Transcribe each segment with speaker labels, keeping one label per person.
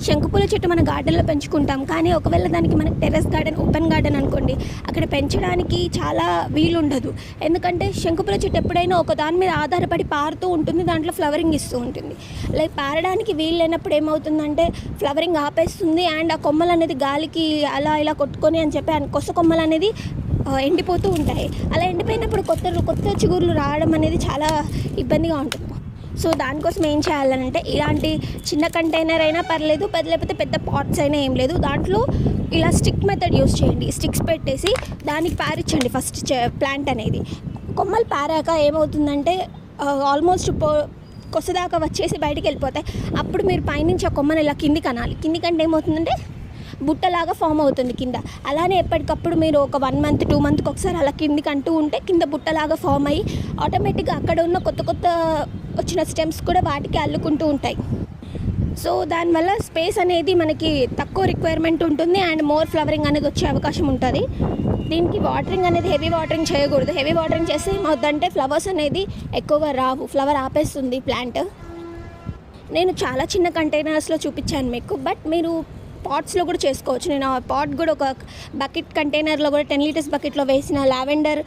Speaker 1: శంకుపూల చెట్టు మన గార్డెన్లో పెంచుకుంటాం, కానీ ఒకవేళ దానికి మనకి టెర్రస్ గార్డెన్, ఓపెన్ గార్డెన్ అనుకోండి, అక్కడ పెంచడానికి చాలా వీలుండదు. ఎందుకంటే శంకుపూల చెట్టు ఎప్పుడైనా ఒక దాని మీద ఆధారపడి పారుతూ ఉంటుంది, దాంట్లో ఫ్లవరింగ్ ఇస్తూ ఉంటుంది. లైక్ పారడానికి వీలు లేనప్పుడు ఏమవుతుందంటే ఫ్లవరింగ్ ఆపేస్తుంది, అండ్ ఆ కొమ్మలు అనేది గాలికి అలా ఇలా కొట్టుకొని అని చెప్పి కొత్త కొమ్మలు అనేది ఎండిపోతూ ఉంటాయి. అలా ఎండిపోయినప్పుడు కొత్త చిగుర్లు రావడం అనేది చాలా ఇబ్బందిగా ఉంటుంది. సో దానికోసం ఏం చేయాలంటే, ఇలాంటి చిన్న కంటైనర్ అయినా పర్లేదు, లేకపోతే పెద్ద పాట్స్ అయినా ఏం లేదు, దాంట్లో ఇలా స్టిక్ మెథడ్ యూస్ చేయండి. స్టిక్స్ పెట్టేసి దానికి పారించండి ఫస్ట్ ప్లాంట్ అనేది. కొమ్మలు పారాక ఏమవుతుందంటే ఆల్మోస్ట్ కొసదాకా వచ్చేసి బయటికి వెళ్ళిపోతాయి. అప్పుడు మీరు పైనుంచి ఆ కొమ్మని ఇలా కిందికి అనాలి. కిందికంటే ఏమవుతుందంటే బుట్టలాగా ఫామ్ అవుతుంది కింద. అలానే ఎప్పటికప్పుడు మీరు ఒక 1 మంత్ 2 మంత్కి ఒకసారి అలా కిందికి అంటూ ఉంటే కింద బుట్టలాగా ఫామ్ అయ్యి ఆటోమేటిక్గా అక్కడ ఉన్న కొత్త వచ్చిన స్టెమ్స్ కూడా వాటికి అల్లుకుంటూ ఉంటాయి. సో దానివల్ల స్పేస్ అనేది మనకి తక్కువ రిక్వైర్మెంట్ ఉంటుంది, అండ్ మోర్ ఫ్లవరింగ్ అనేది వచ్చే అవకాశం ఉంటుంది. దీనికి వాటరింగ్ అనేది హెవీ వాటరింగ్ చేయకూడదు. హెవీ వాటరింగ్ చేస్తే ఏమవుతుందంటే ఫ్లవర్స్ అనేది ఎక్కువగా రావు, ఫ్లవర్ ఆపేస్తుంది ప్లాంట్. నేను చాలా చిన్న కంటైనర్స్లో చూపించాను మీకు, బట్ మీరు పాట్స్లో కూడా చేసుకోవచ్చు. నేను ఆ పాట్ కూడా ఒక బకెట్ కంటైనర్లో కూడా 10 లీటర్స్ బకెట్లో వేసిన లావెండర్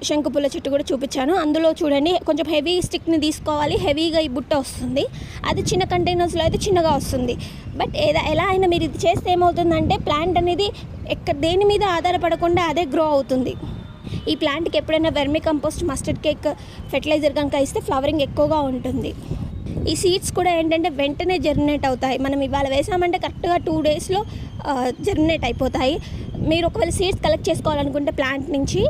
Speaker 1: శంకుపూల చెట్టు కూడా చూపించాను. అందులో చూడండి, కొంచెం హెవీ స్టిక్ని తీసుకోవాలి, హెవీగా ఈ బుట్ట వస్తుంది. అది చిన్న కంటైనర్స్లో అయితే చిన్నగా వస్తుంది. బట్ ఎలా అయినా మీరు ఇది చేస్తే ఏమవుతుందంటే ప్లాంట్ అనేది దేని మీద ఆధారపడకుండా అదే గ్రో అవుతుంది. ఈ ప్లాంట్కి ఎప్పుడైనా vermicompost, mustard cake fertiliser కనుక ఇస్తే ఫ్లవరింగ్ ఎక్కువగా ఉంటుంది. ఈ సీడ్స్ కూడా ఏంటంటే వెంటనే జర్మినేట్ అవుతాయి. మనం ఇవాళ వేసామంటే కరెక్ట్గా 2 డేస్లో జర్మినేట్ అయిపోతాయి. మీరు ఒకవేళ సీడ్స్ కలెక్ట్ చేసుకోవాలనుకుంటే ప్లాంట్ నుంచి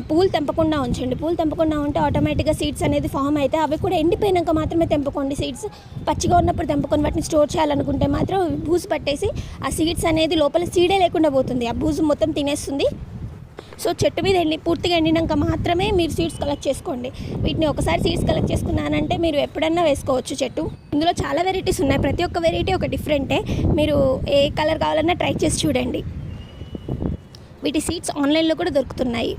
Speaker 1: పూలు తెంపకుండా ఉంచండి. పూలు తెంపకుండా ఉంటే ఆటోమేటిక్గా సీడ్స్ అనేది ఫామ్ అవుతాయి. అవి కూడా ఎండిపోయినాక మాత్రమే తెంపుకోండి. సీడ్స్ పచ్చిగా ఉన్నప్పుడు తెంపుకొని వాటిని స్టోర్ చేయాలనుకుంటే మాత్రం బూజు పట్టేసి ఆ సీడ్స్ అనేది లోపల సీడే లేకుండా పోతుంది, ఆ బూజు మొత్తం తినేస్తుంది. సో చెట్టు మీద పూర్తిగా ఎండినాక మాత్రమే మీరు సీడ్స్ కలెక్ట్ చేసుకోండి. వీటిని ఒకసారి సీడ్స్ కలెక్ట్ చేసుకున్నానంటే మీరు ఎప్పుడన్నా వేసుకోవచ్చు చెట్టు. ఇందులో చాలా వెరైటీస్ ఉన్నాయి, ప్రతి ఒక్క వెరైటీ ఒక డిఫరెంటే. మీరు ఏ కలర్ కావాలన్నా ట్రై చేసి చూడండి. వీటి సీడ్స్ ఆన్లైన్లో కూడా దొరుకుతున్నాయి.